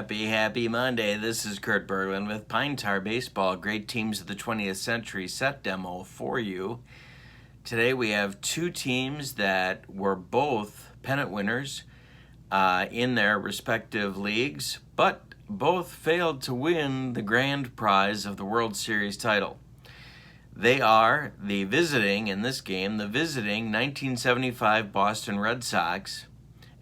Happy Monday. This is Kurt Berglund with Pine Tar Baseball, Great Teams of the 20th Century set demo for you. Today we have two teams that were both pennant winners in their respective leagues, but both failed to win the grand prize of the World Series title. They are the visiting 1975 Boston Red Sox,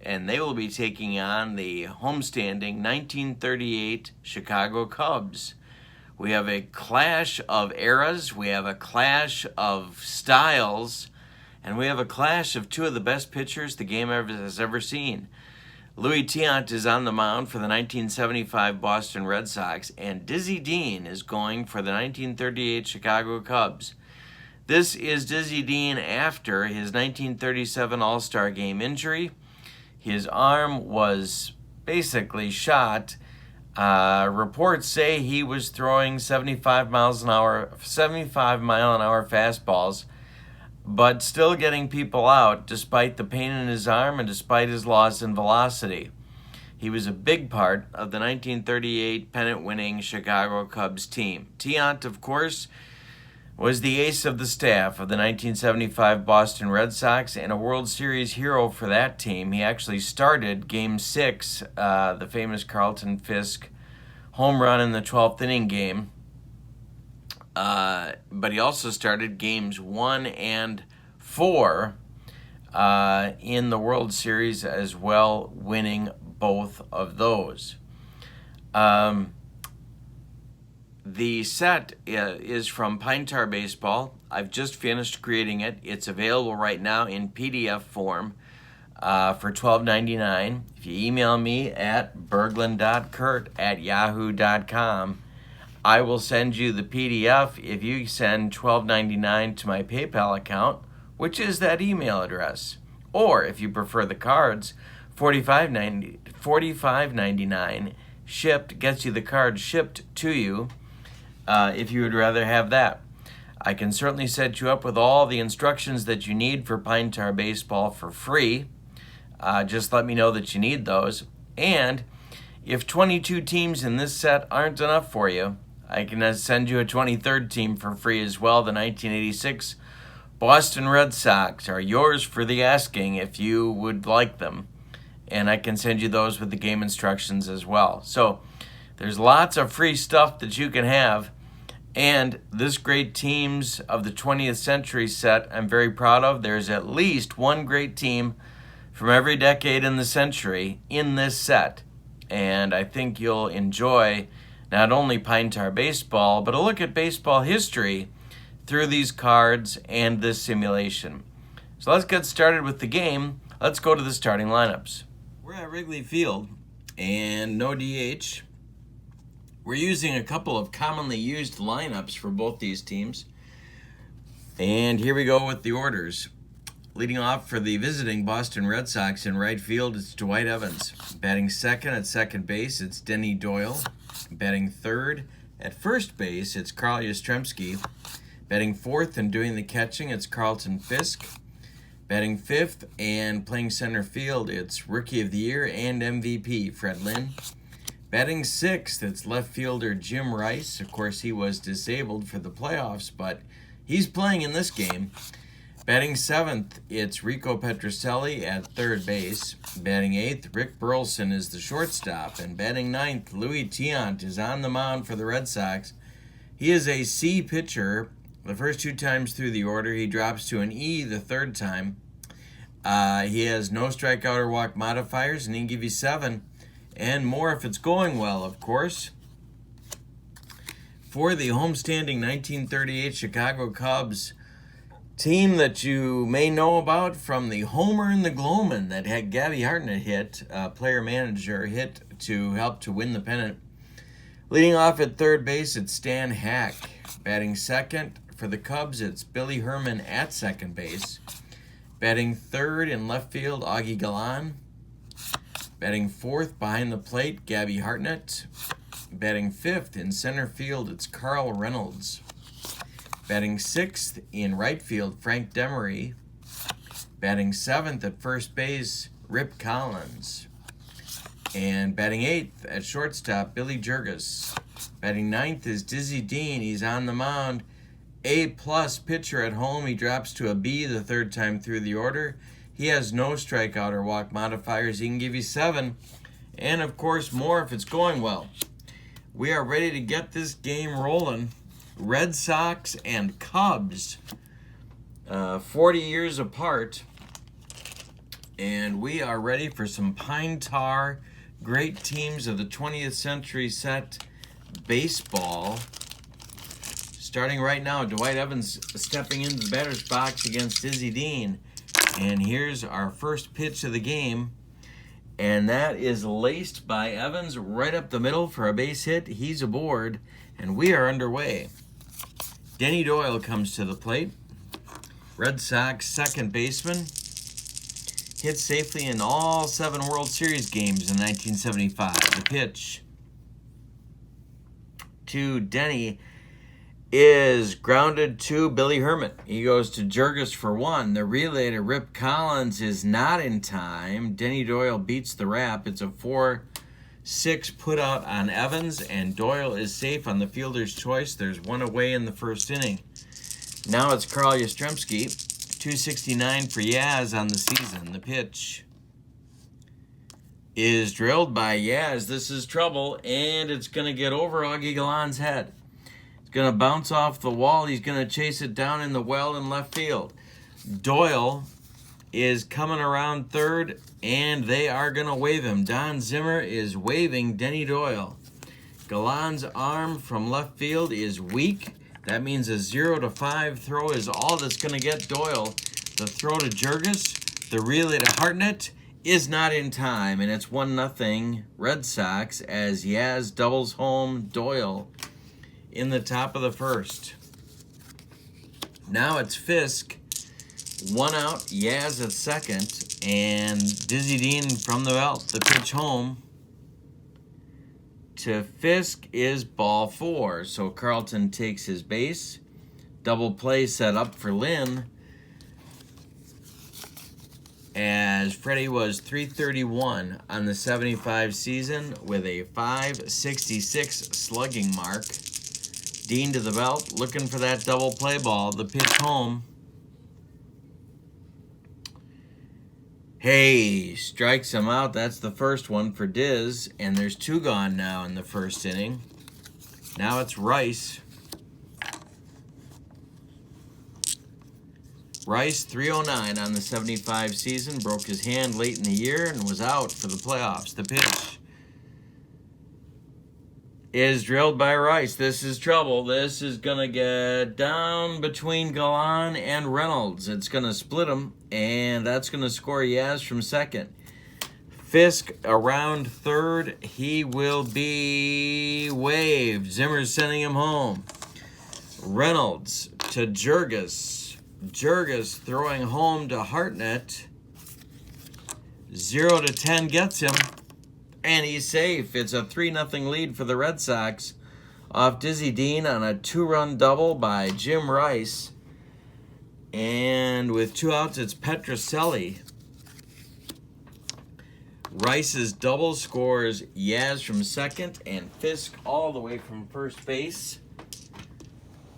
and they will be taking on the homestanding 1938 Chicago Cubs. We have a clash of eras, we have a clash of styles, and we have a clash of two of the best pitchers the game has ever seen. Louis Tiant is on the mound for the 1975 Boston Red Sox, and Dizzy Dean is going for the 1938 Chicago Cubs. This is Dizzy Dean after his 1937 All-Star Game injury. His arm was basically shot. Reports say he was throwing 75 mile an hour fastballs, but still getting people out despite the pain in his arm and despite his loss in velocity. He was a big part of the 1938 pennant-winning Chicago Cubs team. Tiant, of course, was the ace of the staff of the 1975 Boston Red Sox and a World Series hero for that team. He actually started Game 6, the famous Carlton Fisk home run in the 12th inning game. But he also started Games 1 and 4 in the World Series as well, winning both of those. The set is from Pine Tar Baseball. I've just finished creating it. It's available right now in PDF form for $12.99. If you email me at berglund.kurt@yahoo.com, I will send you the PDF if you send $12.99 to my PayPal account, which is that email address. Or if you prefer the cards, $45.99 shipped gets you the card shipped to you. If you would rather have that, I can certainly set you up with all the instructions that you need for Pine Tar Baseball for free. Just let me know that you need those. And if 22 teams in this set aren't enough for you, I can send you a 23rd team for free as well. The 1986 Boston Red Sox are yours for the asking if you would like them. And I can send you those with the game instructions as well. So there's lots of free stuff that you can have. And this Great Teams of the 20th Century set I'm very proud of. There's at least one great team from every decade in the century in this set. And I think you'll enjoy not only Pine Tar Baseball, but a look at baseball history through these cards and this simulation. So let's get started with the game. Let's go to the starting lineups. We're at Wrigley Field, and no DH. We're using a couple of commonly used lineups for both these teams. And here we go with the orders. Leading off for the visiting Boston Red Sox in right field, it's Dwight Evans. Batting second at second base, it's Denny Doyle. Batting third at first base, it's Carl Yastrzemski. Batting fourth and doing the catching, it's Carlton Fisk. Batting fifth and playing center field, it's Rookie of the Year and MVP, Fred Lynn. Batting sixth, it's left fielder Jim Rice. Of course, he was disabled for the playoffs, but he's playing in this game. Batting seventh, it's Rico Petrocelli at third base. Batting eighth, Rick Burleson is the shortstop. And batting ninth, Louis Tiant is on the mound for the Red Sox. He is a C pitcher. The first two times through the order, he drops to an E the third time. He has no strikeout or walk modifiers, and he can give you 7 and more if it's going well, of course. For the homestanding 1938 Chicago Cubs, team that you may know about from the Homer and the Glowman that had Gabby Hartnett hit, player-manager hit to help to win the pennant. Leading off at third base, it's Stan Hack. Batting second for the Cubs, it's Billy Herman at second base. Batting third in left field, Augie Galan. Batting fourth behind the plate, Gabby Hartnett. Batting fifth in center field, it's Karl Reynolds. Batting sixth in right field, Frank Demery. Batting seventh at first base, Rip Collins. And batting 8th at shortstop, Billy Jurgis. Batting 9th is Dizzy Dean. He's on the mound. A-plus pitcher at home. He drops to a B the third time through the order. He has no strikeout or walk modifiers. He can give you 7. And, of course, more if it's going well. We are ready to get this game rolling. Red Sox and Cubs. 40 years apart. And we are ready for some Pine Tar, great teams of the 20th century set baseball. Starting right now, Dwight Evans stepping into the batter's box against Dizzy Dean. And here's our first pitch of the game. And that is laced by Evans right up the middle for a base hit. He's aboard, and we are underway. Denny Doyle comes to the plate. Red Sox second baseman. Hit safely in all 7 World Series games in 1975. The pitch to Denny is grounded to Billy Herman. He goes to Jurgis for 1. The relay to Rip Collins is not in time. Denny Doyle beats the wrap. It's a 4-6 put out on Evans, and Doyle is safe on the fielder's choice. There's 1 away in the first inning. Now it's Carl Yastrzemski. 269 for Yaz on the season. The pitch is drilled by Yaz. This is trouble, and it's going to get over Augie Galan's head. It's going to bounce off the wall. He's going to chase it down in the well in left field. Doyle is coming around third, and they are going to wave him. Don Zimmer is waving Denny Doyle. Galan's arm from left field is weak. That means a 0-5 throw is all that's going to get Doyle. The throw to Jurgis, the relay to Hartnett is not in time, and it's 1-0 Red Sox as Yaz doubles home Doyle in the top of the first. Now it's Fisk, 1 out, Yaz at second, and Dizzy Dean from the belt. The pitch home to Fisk is ball 4. So Carlton takes his base. Double play set up for Lynn, as Freddie was .331 on the 75 season with a .566 slugging mark. Dean to the belt, looking for that double play ball. The pitch home. Hey, strikes him out. That's the first one for Diz. And there's 2 gone now in the first inning. Now it's Rice. Rice, 309 on the 75 season. Broke his hand late in the year and was out for the playoffs. The pitch is drilled by Rice. This is trouble. This is going to get down between Galan and Reynolds. It's going to split them, and that's going to score Yaz from second. Fisk around third. He will be waved. Zimmer's sending him home. Reynolds to Jurgis. Jurgis throwing home to Hartnett. 0-10 gets him. And he's safe. It's a 3-0 lead for the Red Sox off Dizzy Dean on a 2-run double by Jim Rice. And with 2 outs, it's Petrocelli. Rice's double scores Yaz from second and Fisk all the way from first base.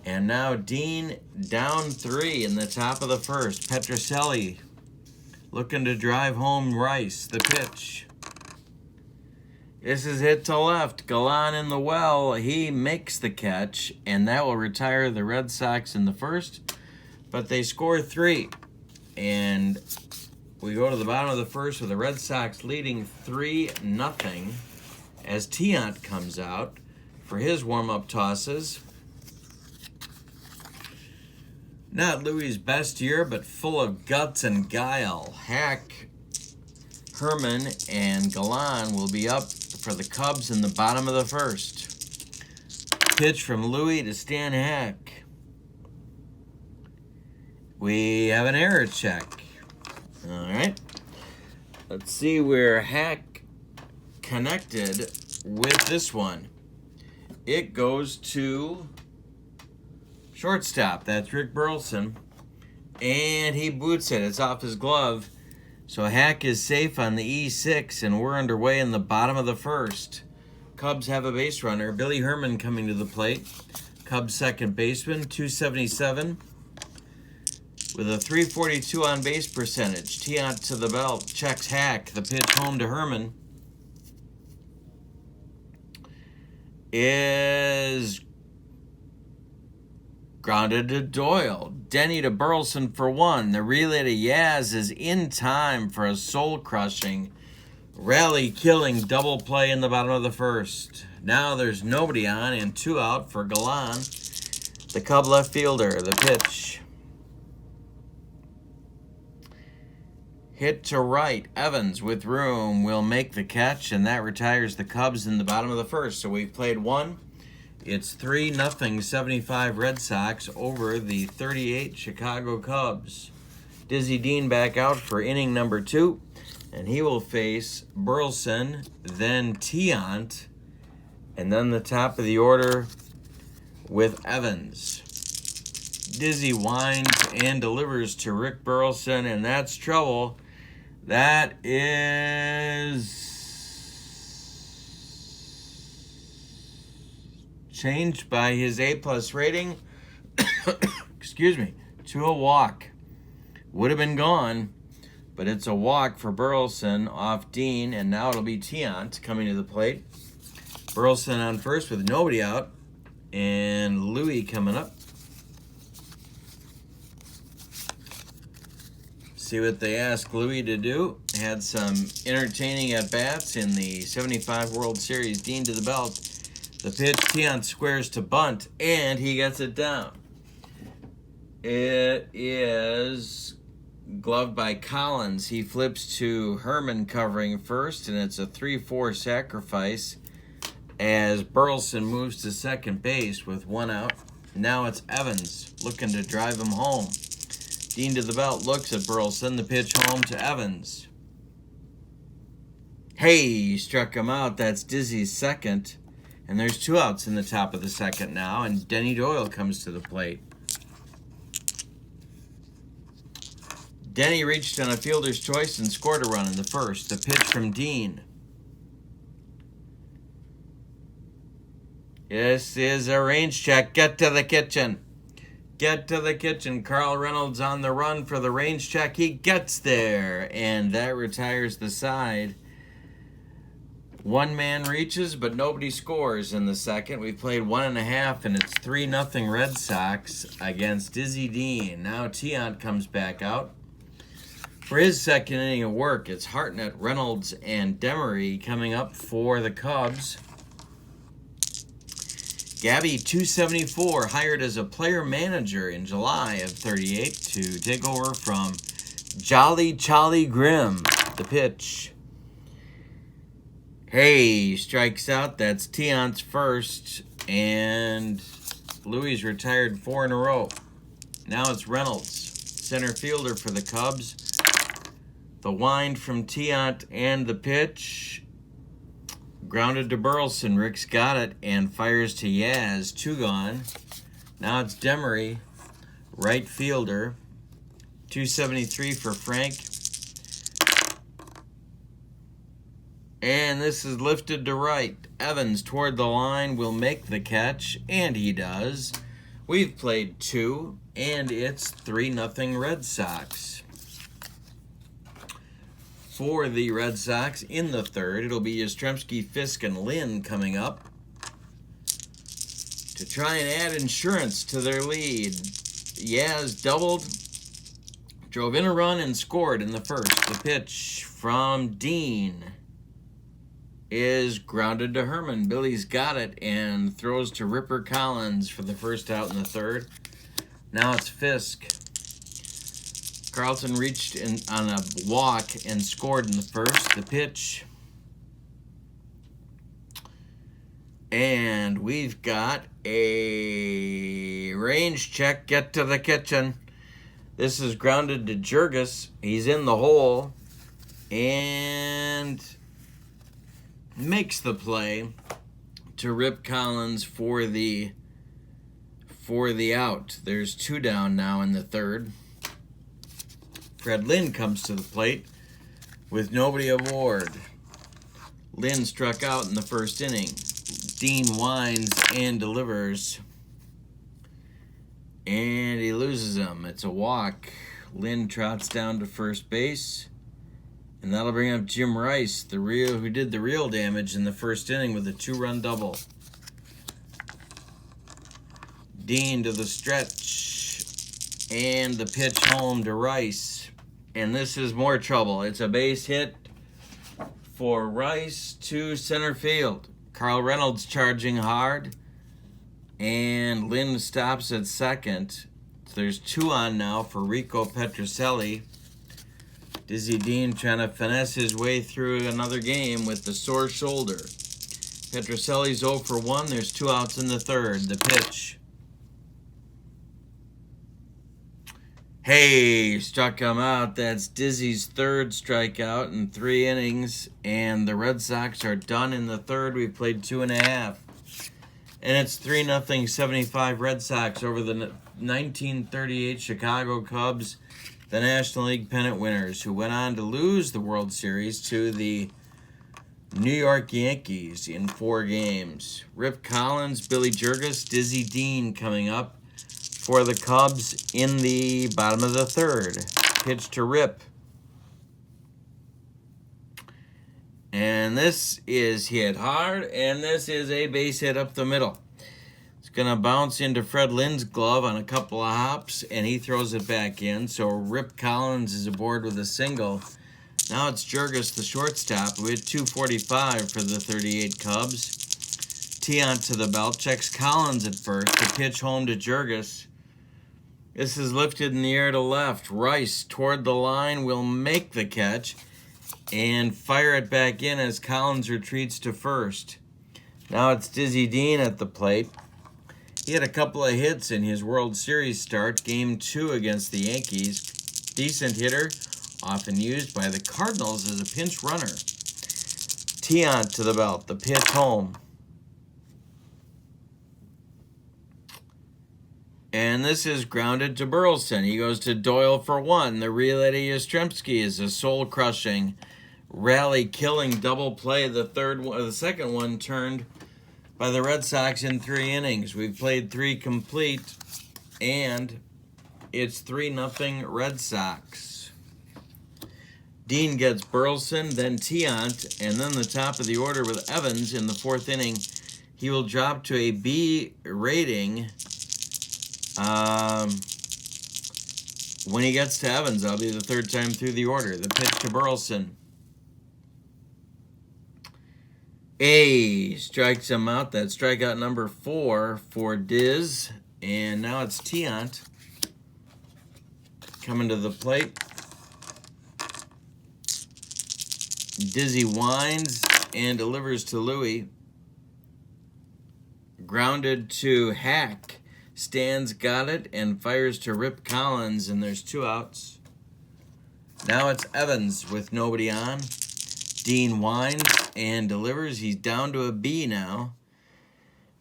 And now Dean down 3 in the top of the first. Petrocelli looking to drive home Rice. The pitch. This is hit to left. Galan in the well. He makes the catch, and that will retire the Red Sox in the first. But they score 3. And we go to the bottom of the first with the Red Sox leading 3-0 as Tiant comes out for his warm-up tosses. Not Louis' best year, but full of guts and guile. Hack, Herman, and Galan will be up for the Cubs in the bottom of the first. Pitch from Louis to Stan Hack. We have an error check. All right. Let's see where Hack connected with this one. It goes to shortstop. That's Rick Burleson. And he boots it. It's off his glove. So Hack is safe on the E6, and we're underway in the bottom of the first. Cubs have a base runner. Billy Herman coming to the plate. Cubs second baseman, 277. With a 342 on base percentage. Tiant to the belt. Checks Hack. The pitch home to Herman is grounded to Doyle. Denny to Burleson for one. The relay to Yaz is in time for a soul-crushing, rally-killing double play in the bottom of the first. Now there's nobody on and 2 out for Galan, the Cub left fielder. The pitch. Hit to right. Evans with room will make the catch, and that retires the Cubs in the bottom of the first. So we've played one. It's 3-0 75 Red Sox over the 38 Chicago Cubs. Dizzy Dean back out for inning number 2, and he will face Burleson, then Tiant, and then the top of the order with Evans. Dizzy winds and delivers to Rick Burleson, and that's trouble. That is changed by his A+ rating, excuse me, to a walk. Would have been gone, but it's a walk for Burleson off Dean, and now it'll be Tiant coming to the plate. Burleson on first with nobody out, and Louie coming up. See what they asked Louie to do. Had some entertaining at-bats in the 75 World Series. Dean to the belt. The pitch, Tiant squares to bunt, and he gets it down. It is gloved by Collins. He flips to Herman covering first, and it's a 3-4 sacrifice as Burleson moves to second base with 1 out. Now it's Evans looking to drive him home. Dean to the belt looks at Burleson. The pitch home to Evans. Hey, struck him out. That's Dizzy's second. And there's 2 outs in the top of the second now, and Denny Doyle comes to the plate. Denny reached on a fielder's choice and scored a run in the first. The pitch from Dean. This is a range check. Get to the kitchen. Get to the kitchen. Karl Reynolds on the run for the range check. He gets there, and that retires the side. 1 man reaches, but nobody scores in the second. We played 1.5, and it's 3-0 Red Sox against Dizzy Dean. Now Tiant comes back out for his second inning of work. It's Hartnett, Reynolds, and Demery coming up for the Cubs. Gabby, 274, hired as a player manager in July of 38 to take over from Jolly Charlie Grimm. The pitch. Hey, strikes out. That's Tiant's first, and Louis retired 4 in a row. Now it's Reynolds, center fielder for the Cubs. The wind from Tiant and the pitch. Grounded to Burleson. Rick's got it and fires to Yaz. 2 gone. Now it's Demery, right fielder. 273 for Frank. And this is lifted to right. Evans toward the line will make the catch, and he does. We've played 2, and it's 3-0 Red Sox. For the Red Sox in the third, it'll be Yastrzemski, Fisk, and Lynn coming up to try and add insurance to their lead. Yaz doubled, drove in a run, and scored in the first. The pitch from Dean is grounded to Herman. Billy's got it and throws to Ripper Collins for the first out in the third. Now it's Fisk. Carlton reached on a walk and scored in the first. The pitch. And we've got a range check. Get to the kitchen. This is grounded to Jurgis. He's in the hole and makes the play to Rip Collins for the out. There's 2 down now in the third. Fred Lynn comes to the plate. with nobody aboard. Lynn struck out in the first inning. Dean winds and delivers. And he loses him. It's a walk. Lynn trots down to first base. And that'll bring up Jim Rice, who did the real damage in the first inning with a 2-run double. Dean to the stretch. And the pitch home to Rice. And this is more trouble. It's a base hit for Rice to center field. Karl Reynolds charging hard. And Lynn stops at second. So there's 2 on now for Rico Petrocelli. Dizzy Dean trying to finesse his way through another game with the sore shoulder. Petrocelli's 0 for 1. There's 2 outs in the third. The pitch. Hey, struck him out. That's Dizzy's 3rd strikeout in 3 innings. And the Red Sox are done in the third. We've played 2.5. And it's 3-0 75 Red Sox over the 1938 Chicago Cubs, the National League pennant winners, who went on to lose the World Series to the New York Yankees in 4 games. Rip Collins, Billy Jurgis, Dizzy Dean coming up for the Cubs in the bottom of the third. Pitch to Rip. And this is hit hard, and this is a base hit up the middle. It's going to bounce into Fred Lynn's glove on a couple of hops, and he throws it back in. So Rip Collins is aboard with a single. Now it's Jurgis, the shortstop, with 245 for the 38 Cubs. Tiant to the belt, checks Collins at first. The pitch home to Jurgis. This is lifted in the air to left. Rice toward the line will make the catch and fire it back in as Collins retreats to first. Now it's Dizzy Dean at the plate. He had a couple of hits in his World Series start, Game 2 against the Yankees. Decent hitter, often used by the Cardinals as a pinch runner. Tiant to the belt, the pitch home. And this is grounded to Burleson. He goes to Doyle for 1. The relay to Yastrzemski is a soul-crushing, rally-killing double play. The second one turned by the Red Sox in 3 innings. We've played 3 complete, and it's 3-0 Red Sox. Dean gets Burleson, then Tiant, and then the top of the order with Evans in the 4th inning. He will drop to a B rating when he gets to Evans. That'll be the 3rd time through the order. The pitch to Burleson. Strikes him out. That's strikeout number 4 for Diz. And now it's Tiant coming to the plate. Dizzy winds and delivers to Louie. Grounded to Hack. Stan's got it and fires to Rip Collins, and there's 2 outs. Now it's Evans with nobody on. Dean winds and delivers. He's down to a B now.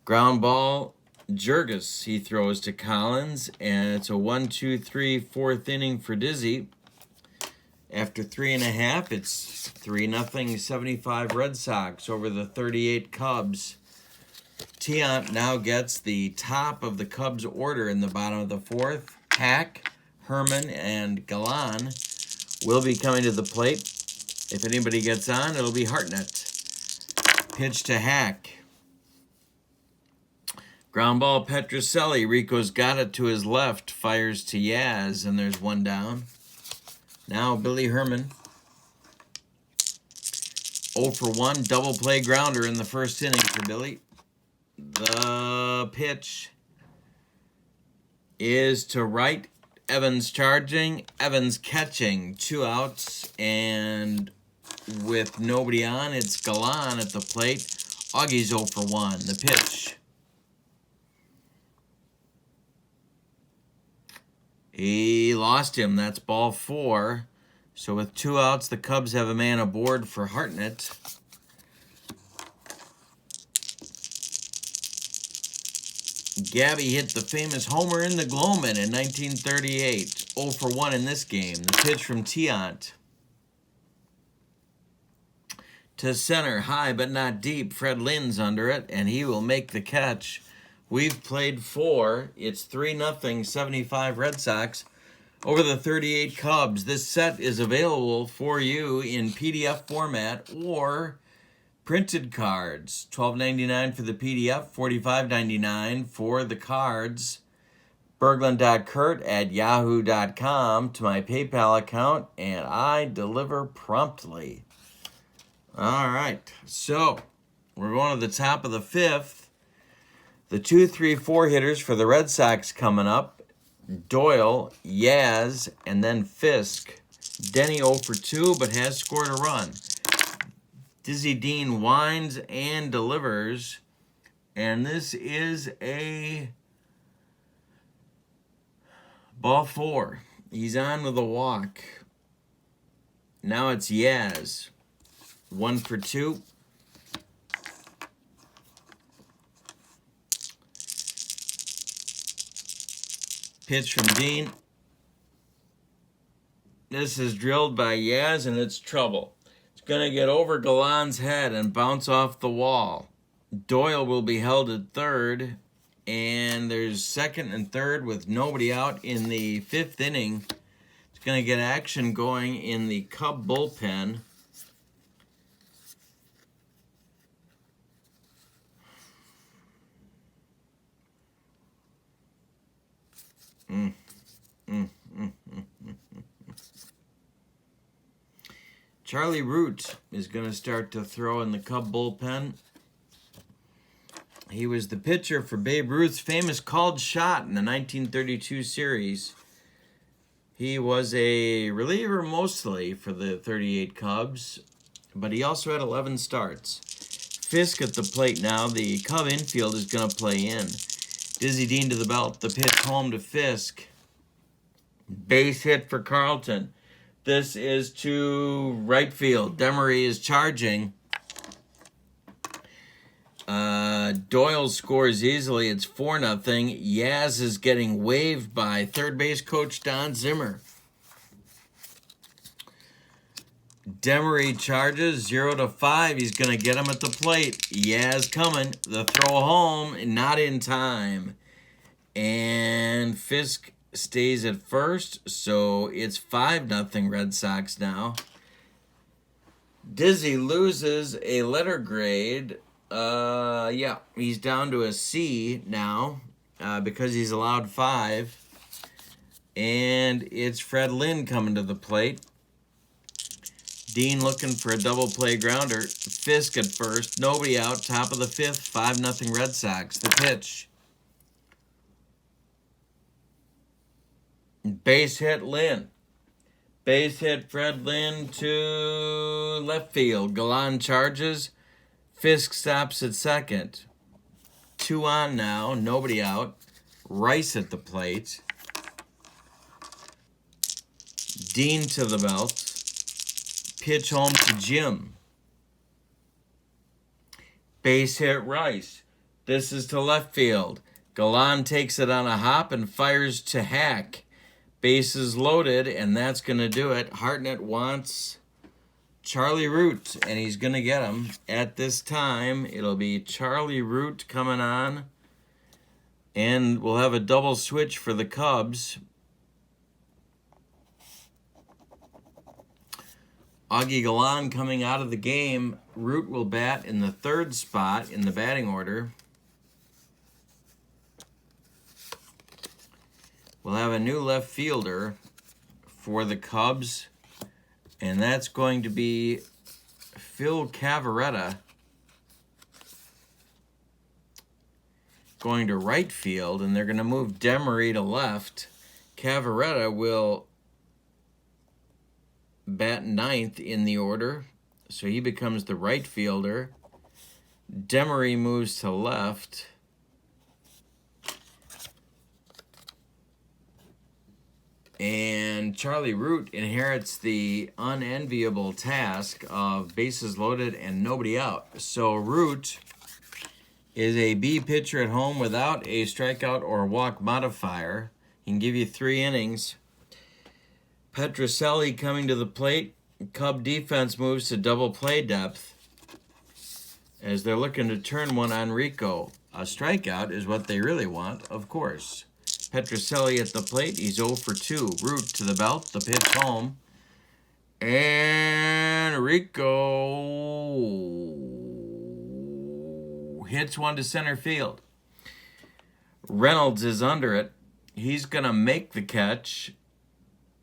Ground ball, Jurgis. He throws to Collins, and it's a 1-2-3 4th inning for Dizzy. After 3.5, it's 3-0 75 Red Sox over the 38 Cubs. Tiant now gets the top of the Cubs order in the bottom of the 4th. Hack, Herman, and Galan will be coming to the plate. If anybody gets on, it'll be Hartnett. Pitch to Hack. Ground ball, Petrocelli. Rico's got it to his left. Fires to Yaz, and there's 1 down. Now Billy Herman. 0 for 1, double play grounder in the 1st inning for Billy. The pitch is to right. Evans charging. Evans catching. 2 outs. And with nobody on, it's Galan at the plate. Augie's 0 for 1. The pitch. He lost him. That's ball 4. So with 2 outs, the Cubs have a man aboard for Hartnett. Gabby hit the famous homer in the Gloman in 1938. 0 for 1 in this game. The pitch from Tiant. to center, high but not deep. Fred Lynn's under it, and he will make the catch. We've played 4. It's 3-0, 75 Red Sox over the 38 Cubs. This set is available for you in PDF format or printed cards. $12.99 for the PDF, $45.99 for the cards. Berglund.Kurt@yahoo.com to my PayPal account, and I deliver promptly. All right, so we're going to the top of the 5th. The 2, 3, 4 hitters for the Red Sox coming up. Doyle, Yaz, and then Fisk. Denny 0 for 2, but has scored a run. Dizzy Dean winds and delivers, and this is a ball 4. He's on with a walk. Now it's Yaz. 1 for 2. Pitch from Dean. This is drilled by Yaz, and it's trouble. It's going to get over Galan's head and bounce off the wall. Doyle will be held at third, and there's second and third with nobody out in the 5th inning. It's going to get action going in the Cub bullpen. Charlie Root is going to start to throw in the Cub bullpen. He was the pitcher for Babe Ruth's famous called shot in the 1932 series. He was a reliever mostly for the 38 Cubs, but he also had 11 starts. Fisk at the plate now. The Cub infield is going to play in. Dizzy Dean to the belt. The pitch home to Fisk. Base hit for Carlton. This is to right field. Demery is charging. Doyle scores easily. It's 4-0. Yaz is getting waved by third base coach Don Zimmer. Demery charges 0-5. He's going to get him at the plate. Yaz coming. The throw home, not in time. And Fisk stays at first, so it's 5-0 Red Sox now. Dizzy loses a letter grade. He's down to a C now because he's allowed 5. And it's Fred Lynn coming to the plate. Dean looking for a double play grounder. Fisk at first. Nobody out. Top of the 5th. 5-0 Red Sox. The pitch. Base hit Lynn. Base hit Fred Lynn to left field. Galan charges. Fisk stops at second. 2 on now. Nobody out. Rice at the plate. Dean to the belt. Pitch home to Jim. Base hit Rice. This is to left field. Galan takes it on a hop and fires to Hack. Bases loaded, and that's going to do it. Hartnett wants Charlie Root, and he's going to get him. At this time, it'll be Charlie Root coming on, and we'll have a double switch for the Cubs. Augie Galan coming out of the game. Root will bat in the 3rd spot in the batting order. We'll have a new left fielder for the Cubs, and that's going to be Phil Cavaretta going to right field, and they're going to move Demery to left. Cavaretta will bat 9th in the order, so he becomes the right fielder. Demery moves to left. And Charlie Root inherits the unenviable task of bases loaded and nobody out. So Root is a B pitcher at home without a strikeout or walk modifier. He can give you 3 innings. Petrocelli coming to the plate. Cub defense moves to double play depth. as they're looking to turn one on Rico. A strikeout is what they really want, of course. Petrocelli at the plate. He's 0 for 2. Root to the belt. The pitch home. And Rico hits one to center field. Reynolds is under it. He's going to make the catch.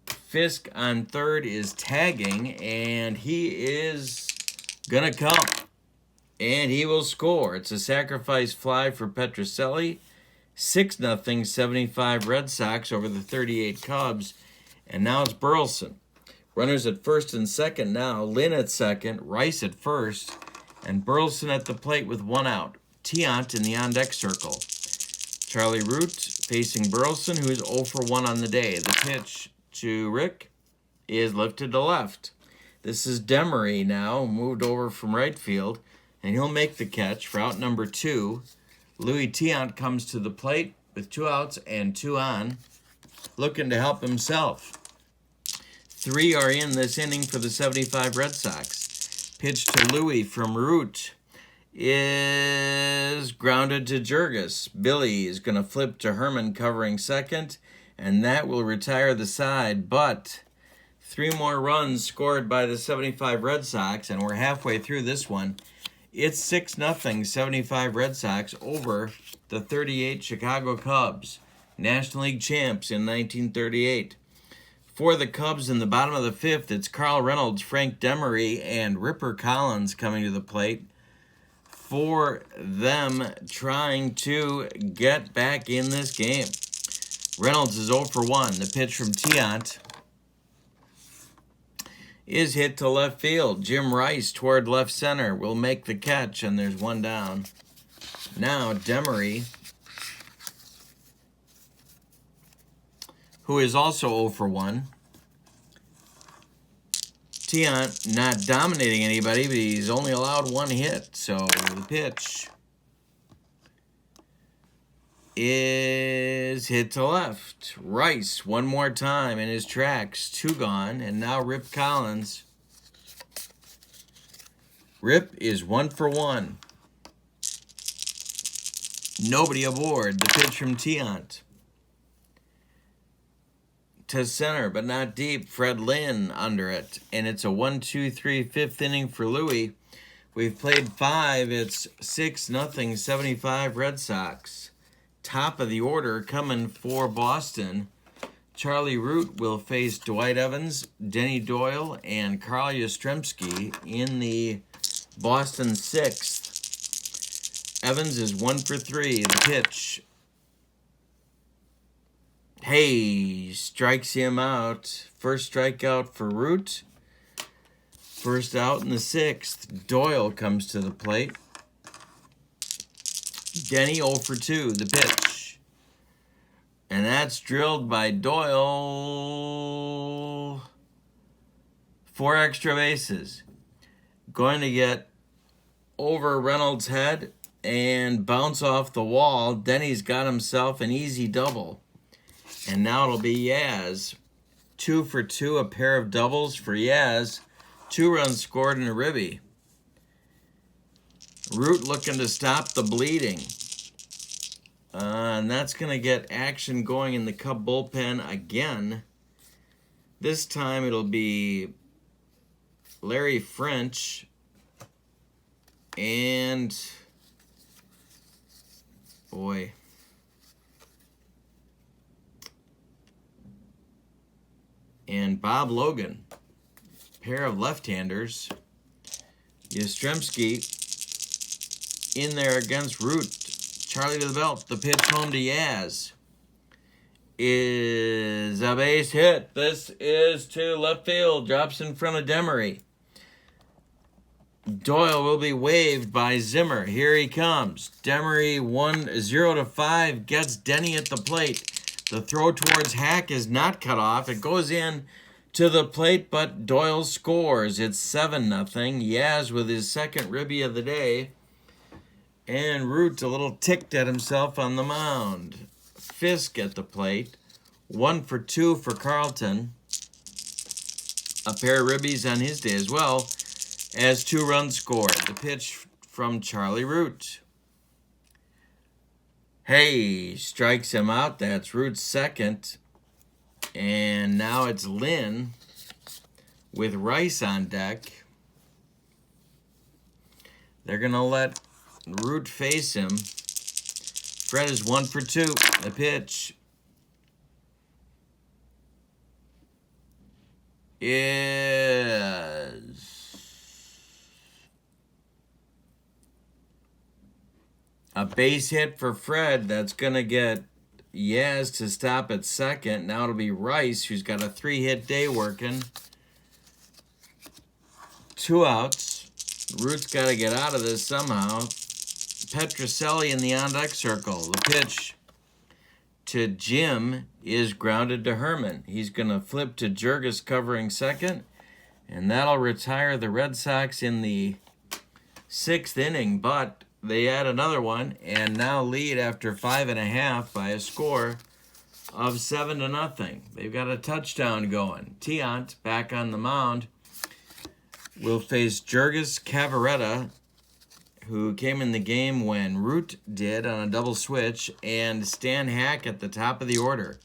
Fisk on third is tagging, and he is going to come. And he will score. It's a sacrifice fly for Petrocelli. 6-0, 75 Red Sox over the 38 Cubs. And now it's Burleson. Runners at first and second now. Lynn at second, Rice at first, and Burleson at the plate with 1 out. Tiant in the on-deck circle. Charlie Root facing Burleson, who is 0 for 1 on the day. The pitch to Rick is lifted to left. This is Demery now, moved over from right field, and he'll make the catch for out number 2. Louis Tiant comes to the plate with 2 outs and 2 on, looking to help himself. 3 are in this inning for the 75 Red Sox. Pitch to Louis from Root is grounded to Jurgis. Billy is going to flip to Herman covering second, and that will retire the side. But 3 more runs scored by the 75 Red Sox, and we're halfway through this one. It's 6-0, 75 Red Sox over the 38 Chicago Cubs, National League champs in 1938. For the Cubs in the bottom of the 5th, it's Karl Reynolds, Frank Demery, and Ripper Collins coming to the plate. For them trying to get back in this game. Reynolds is 0 for 1. The pitch from Tiant is hit to left field. Jim Rice toward left center will make the catch, and there's 1 down. Now Demery, who is also 0 for 1. Tiant not dominating anybody, but he's only allowed 1 hit. So the pitch is hit to left. Rice, 1 more time in his tracks. 2 gone, and now Rip Collins. Rip is 1 for 1. Nobody aboard. The pitch from Tiant to center, but not deep. Fred Lynn under it. And it's a 1-2-3 5th inning for Louis. We've played 5. It's 6-0, 75 Red Sox. Top of the order coming for Boston. Charlie Root will face Dwight Evans, Denny Doyle, and Carl Yastrzemski in the Boston 6th. Evans is 1 for 3. The pitch. Hey, strikes him out. First strikeout for Root. First out in the 6th. Doyle comes to the plate. Denny 0 for 2. The pitch. And that's drilled by Doyle. 4 extra bases. Going to get over Reynolds' head and bounce off the wall. Denny's got himself an easy double. And now it'll be Yaz. 2 for 2, a pair of doubles for Yaz. 2 runs scored in a ribby. Root looking to stop the bleeding. And that's going to get action going in the Cub bullpen again. This time it'll be Larry French and, boy, and Bob Logan, pair of left-handers. Yastrzemski in there against Root. Charlie to the belt. The pitch home to Yaz is a base hit. This is to left field. Drops in front of Demery. Doyle will be waved by Zimmer. Here he comes. Demery 1-0-5 gets Denny at the plate. The throw towards Hack is not cut off. It goes in to the plate, but Doyle scores. It's 7-0. Yaz with his second ribby of the day. And Root a little ticked at himself on the mound. Fisk at the plate. 1 for 2 for Carlton. A pair of ribbies on his day as well as 2 runs scored. The pitch from Charlie Root. Hey, strikes him out. That's Root's second. And now it's Lynn with Rice on deck. They're going to let Root face him. Fred is 1 for 2. The pitch is a base hit for Fred. That's going to get Yaz to stop at second. Now it'll be Rice, who's got a 3-hit day working. 2 outs. Root's got to get out of this somehow. Petrocelli in the on-deck circle. The pitch to Jim is grounded to Herman. He's going to flip to Jurgis covering second, and that'll retire the Red Sox in the 6th inning, but they add another one and now lead after 5.5 by a score of 7-0. They've got a touchdown going. Tiant, back on the mound, will face Jurgis Cavaretta, who came in the game when Root did on a double switch, and Stan Hack at the top of the order.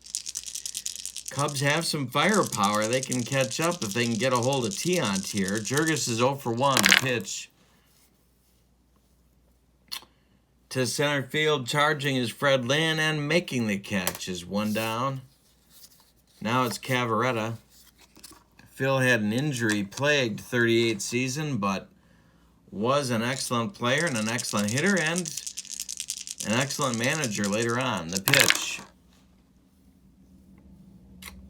Cubs have some firepower. They can catch up if they can get a hold of Tiant here. Jurgis is 0 for 1. The pitch to center field, charging is Fred Lynn, and making the catch is 1 down. Now it's Cavaretta. Phil had an injury-plagued 38 season, but was an excellent player and an excellent hitter and an excellent manager later on. The pitch.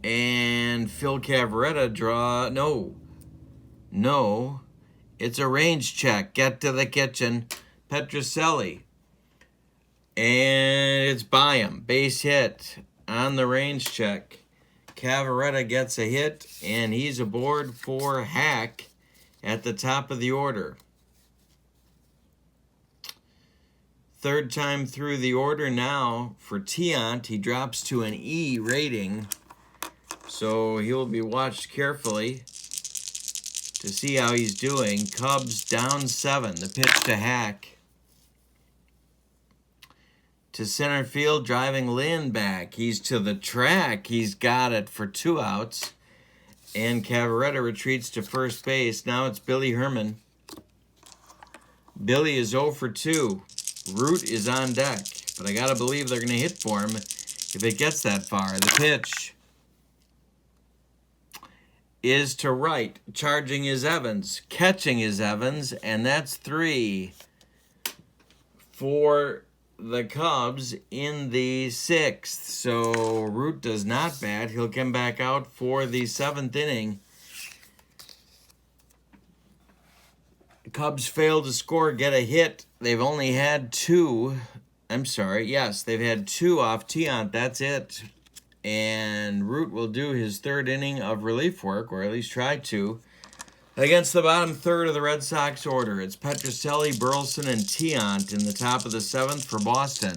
And Phil Cavaretta draw. No. It's a range check. Get to the kitchen. Petrocelli. And it's by him. Base hit on the range check. Cavaretta gets a hit, and he's aboard for Hack at the top of the order. 3rd time through the order now for Tiant. He drops to an E rating, so he'll be watched carefully to see how he's doing. Cubs down 7. The pitch to Hack. To center field, driving Lynn back. He's to the track. He's got it for 2 outs. And Cavaretta retreats to first base. Now it's Billy Herman. Billy is 0 for 2. Root is on deck, but I got to believe they're going to hit for him if it gets that far. The pitch is to right. Charging is Evans. Catching is Evans, and that's 3 for the Cubs in the 6th. So Root does not bat. He'll come back out for the 7th inning. Cubs fail to score, get a hit. They've only had 2. They've had 2 off Tiant. That's it. And Root will do his 3rd inning of relief work, or at least try to, against the bottom 3rd of the Red Sox order. It's Petrocelli, Burleson, and Tiant in the top of the 7th for Boston.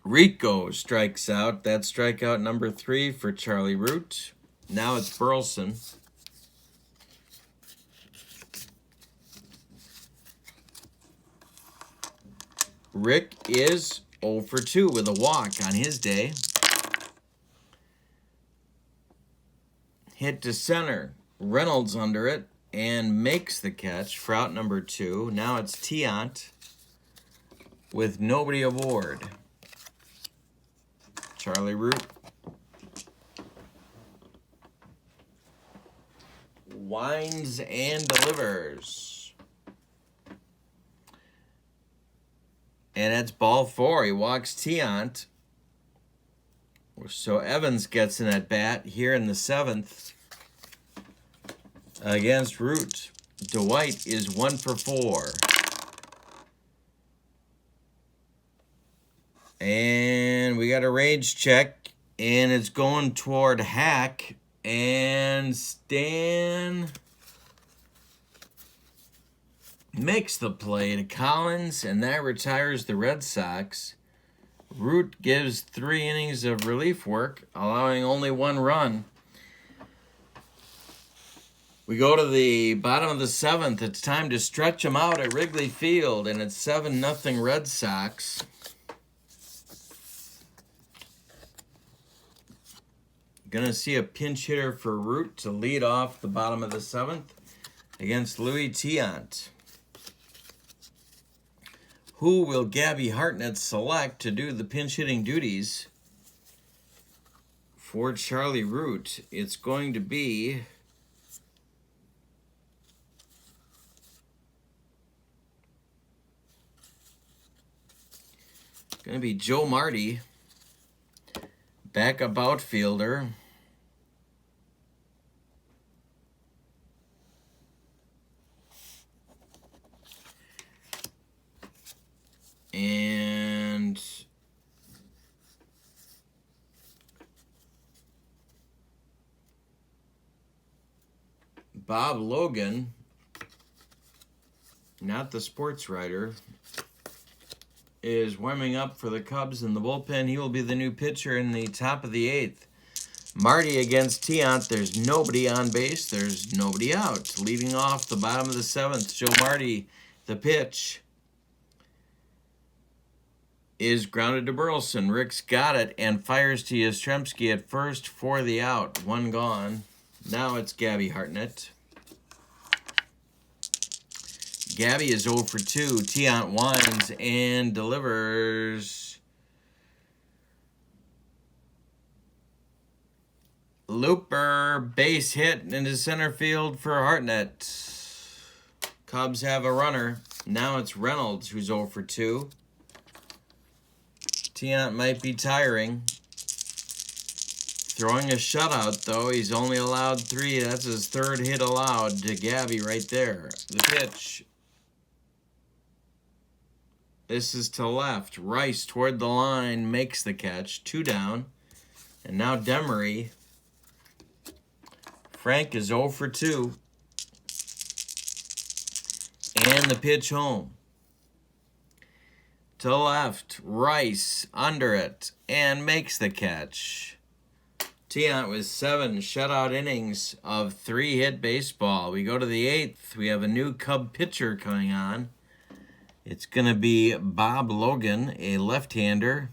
Rico strikes out. That's strikeout number 3 for Charlie Root. Now it's Burleson. Rick is 0 for 2 with a walk on his day. Hit to center. Reynolds under it and makes the catch for out number 2. Now it's Tiant with nobody aboard. Charlie Root winds and delivers. And it's ball 4. He walks Tiant. So Evans gets an at-bat here in the 7th against Root. Dwight is 1 for 4. And we got a range check, and it's going toward Hack. And Stan makes the play to Collins, and that retires the Red Sox. Root gives 3 innings of relief work, allowing only 1 run. We go to the bottom of the 7th. It's time to stretch them out at Wrigley Field, and it's 7-0 Red Sox. Gonna see a pinch hitter for Root to lead off the bottom of the 7th against Louis Tiant. Who will Gabby Hartnett select to do the pinch hitting duties for Charlie Root? It's going to be Joe Marty, backup outfielder. And Bob Logan, not the sports writer, is warming up for the Cubs in the bullpen. He will be the new pitcher in the top of the 8th. Marty against Tiant. There's nobody on base. There's nobody out. Leading off the bottom of the 7th, Joe Marty, the pitch is grounded to Burleson. Rick's got it and fires to Yastrzemski at first for the out. One gone. Now it's Gabby Hartnett. Gabby is 0 for 2. Tiant winds and delivers. Looper, base hit into center field for Hartnett. Cubs have a runner. Now it's Reynolds who's 0 for 2. Tiant might be tiring. Throwing a shutout, though. He's only allowed 3. That's his 3rd hit allowed to Gabby right there. The pitch. This is to left. Rice toward the line makes the catch. 2 down. And now Demery. Frank is 0 for 2. And the pitch home. To left, Rice under it, and makes the catch. Tiant with 7 shutout innings of 3-hit baseball. We go to the 8th. We have a new Cub pitcher coming on. It's going to be Bob Logan, a left-hander.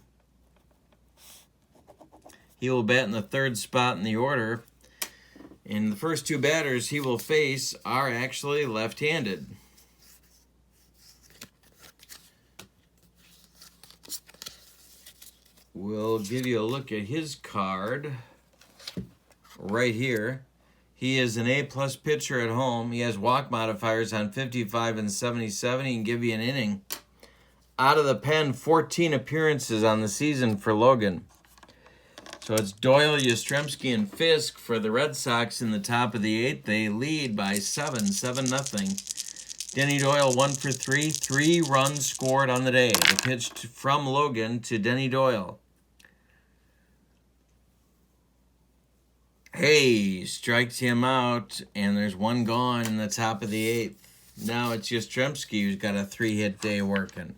He will bat in the 3rd spot in the order. And the first 2 batters he will face are actually left-handed. We'll give you a look at his card right here. He is an A-plus pitcher at home. He has walk modifiers on 55 and 77. He can give you an inning. Out of the pen, 14 appearances on the season for Logan. So it's Doyle, Yastrzemski, and Fisk for the Red Sox in the top of the 8th. They lead by 7-0. Denny Doyle 1 for 3. 3 runs scored on the day. The pitch from Logan to Denny Doyle. Hey, strikes him out, and there's 1 gone in the top of the 8th. Now it's Yastrzemski who's got a 3-hit day working.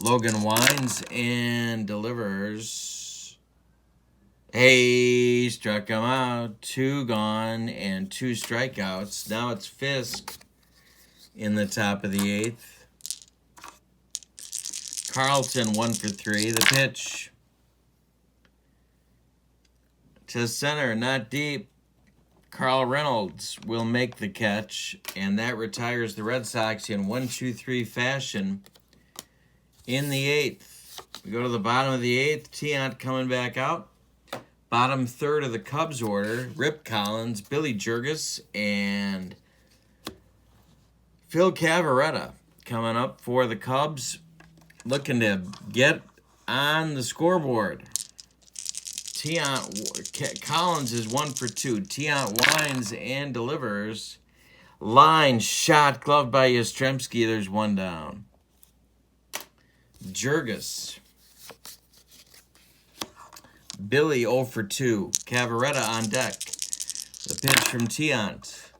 Logan winds and delivers. Hey, struck him out. 2 gone and 2 strikeouts. Now it's Fisk in the top of the 8th. Carlton 1 for 3. The pitch to center, not deep. Karl Reynolds will make the catch, and that retires the Red Sox in 1-2-3 fashion in the 8th. We go to the bottom of the 8th. Tiant coming back out. Bottom 3rd of the Cubs order. Rip Collins, Billy Jurgis, and Phil Cavarretta coming up for the Cubs. Looking to get on the scoreboard. Collins is 1 for 2. Tiant winds and delivers. Line shot, gloved by Yastrzemski. There's 1 down. Jurgis. Billy 0 for 2. Cavarretta on deck. The pitch from Tiant.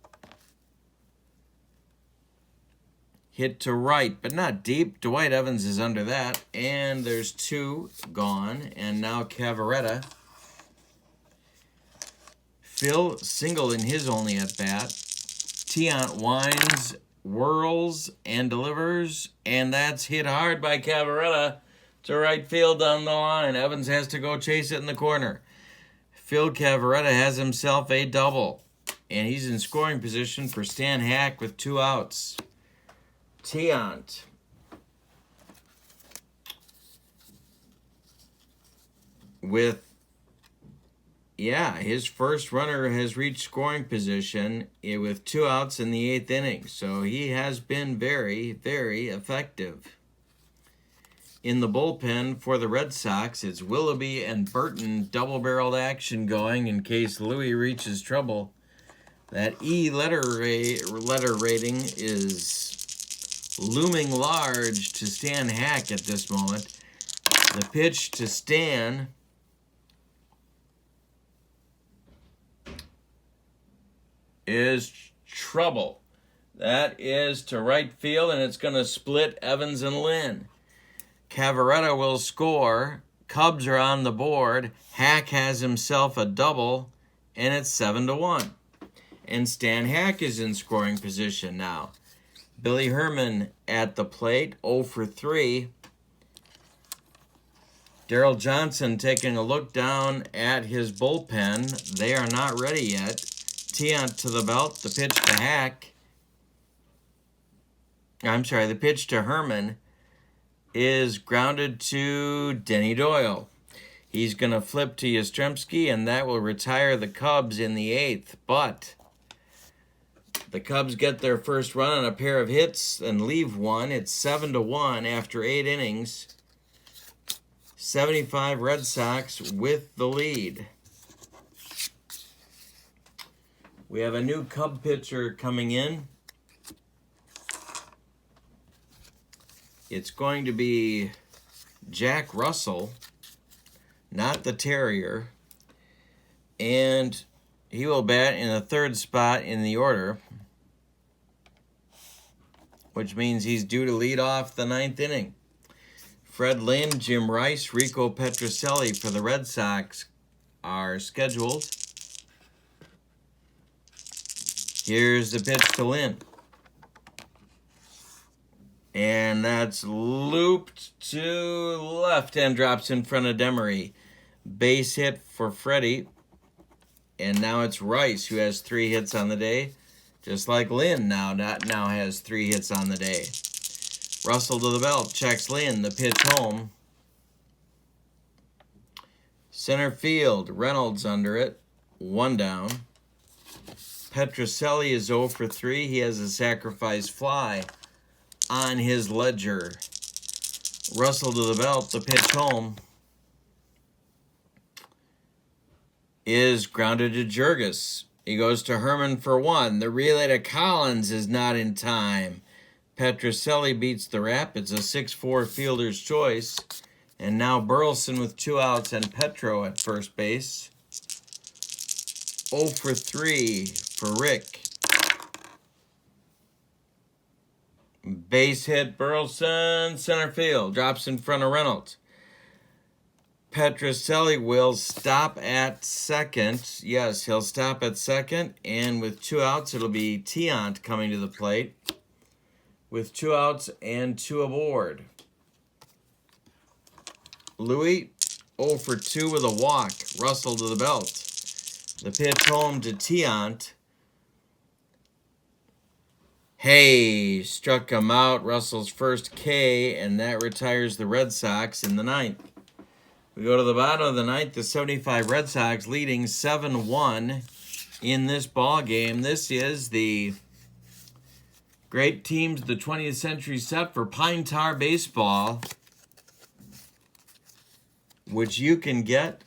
Hit to right, but not deep. Dwight Evans is under that. And there's 2 gone. And now Cavarretta Phil singled in his only at-bat. Tiant winds, whirls, and delivers, and that's hit hard by Cavaretta to right field down the line. Evans has to go chase it in the corner. Phil Cavaretta has himself a double, and he's in scoring position for Stan Hack with 2 outs. Tiant with, his first runner has reached scoring position with 2 outs in the 8th inning. So he has been very, very effective. In the bullpen for the Red Sox, it's Willoughby and Burton double-barreled action going in case Louis reaches trouble. That E letter rating is looming large to Stan Hack at this moment. The pitch to Stan is trouble. That is to right field, and it's going to split Evans and Lynn. Cavaretta will score. Cubs are on the board. Hack has himself a double, and it's 7-1. And Stan Hack is in scoring position now. Billy Herman at the plate, 0 for 3. Darrell Johnson taking a look down at his bullpen. They are not ready yet. Tiant to the belt. The pitch to Hack. The pitch to Herman is grounded to Denny Doyle. He's going to flip to Yastrzemski, and that will retire the Cubs in the 8th. But the Cubs get their first run on a pair of hits and leave one. It's 7-1 after 8 innings. 75 Red Sox with the lead. We have a new Cub pitcher coming in. It's going to be Jack Russell, not the Terrier. And he will bat in the 3rd spot in the order, which means he's due to lead off the 9th inning. Fred Lynn, Jim Rice, Rico Petrocelli for the Red Sox are scheduled. Here's the pitch to Lynn. And that's looped to left and drops in front of Demery. Base hit for Freddie. And now it's Rice who has 3 hits on the day. Just like Lynn now has 3 hits on the day. Russell to the belt, checks Lynn, the pitch home. Center field, Reynolds under it, 1 down. Petrocelli is 0 for 3. He has a sacrifice fly on his ledger. Russell to the belt, the pitch home is grounded to Jurgis. He goes to Herman for 1. The relay to Collins is not in time. Petrocelli beats the rap. It's a 6-4 fielder's choice. And now Burleson with 2 outs and Petro at first base. 0 for 3 for Rick. Base hit, Burleson, center field. Drops in front of Reynolds. Petrocelli will stop at second. Yes, he'll stop at second. And with 2 outs, it'll be Tiant coming to the plate. With 2 outs and 2 aboard. Louis, 0 for 2 with a walk. Russell to the belt. The pitch home to Tiant. Hay struck him out. Russell's first K, and that retires the Red Sox in the 9th. We go to the bottom of the 9th. The 75 Red Sox leading 7-1 in this ball game. This is the Great Teams of the 20th Century set for Pine Tar Baseball, which you can get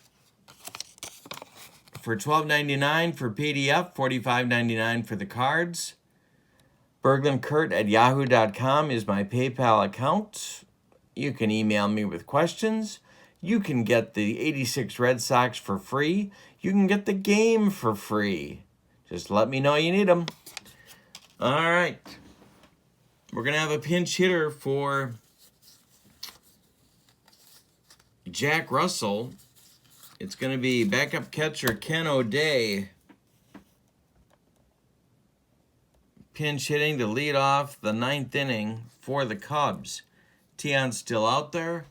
for $12.99 for PDF, $45.99 for the cards. BerglundKurt@yahoo.com is my PayPal account. You can email me with questions. You can get the 86 Red Sox for free. You can get the game for free. Just let me know you need them. All right. We're going to have a pinch hitter for Jack Russell. It's going to be backup catcher Ken O'Day. pinch hitting to lead off the 9th inning for the Cubs. Tiant still out there.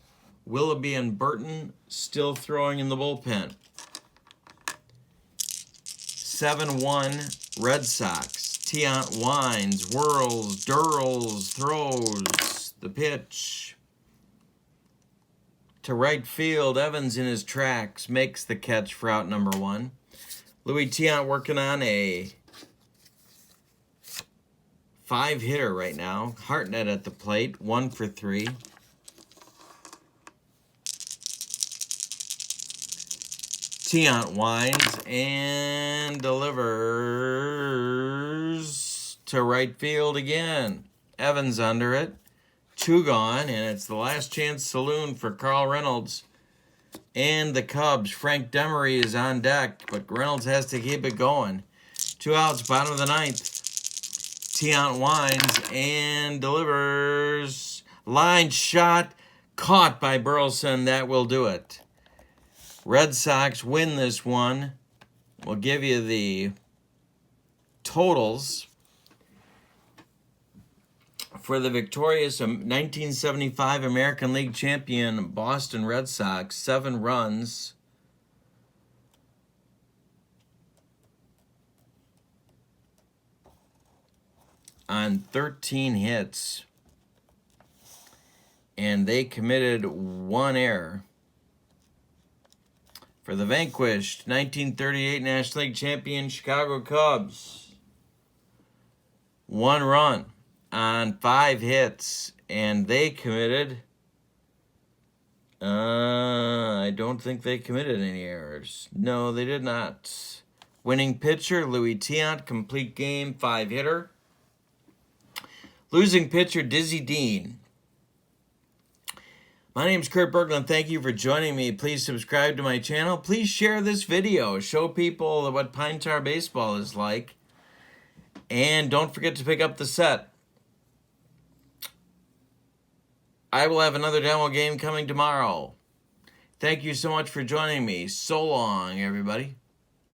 Willoughby and Burton still throwing in the bullpen. 7-1 Red Sox. Tiant winds, whirls, dirls, throws the pitch to right field. Evans in his tracks makes the catch for out number 1. Louis Tiant working on a 5-hitter right now. Hartnett at the plate, 1 for 3. Tiant winds and delivers to right field again. Evans under it. 2 gone, and it's the last chance saloon for Karl Reynolds and the Cubs. Frank Demery is on deck, but Reynolds has to keep it going. 2 outs, bottom of the 9th. Tiant winds and delivers. Line shot, caught by Burleson. That will do it. Red Sox win this one. We'll give you the totals for the victorious 1975 American League champion Boston Red Sox. 7 runs. On 13 hits. And they committed 1 error. For the vanquished 1938 National League champion Chicago Cubs, 1 run on 5 hits, and they committed, I don't think they committed any errors. No, they did not. Winning pitcher, Louis Tiant, complete game, 5-hitter. Losing pitcher, Dizzy Dean. My name is Kurt Berglund. Thank you for joining me. Please subscribe to my channel. Please share this video. Show people what Pine Tar Baseball is like. And don't forget to pick up the set. I will have another demo game coming tomorrow. Thank you so much for joining me. So long, everybody.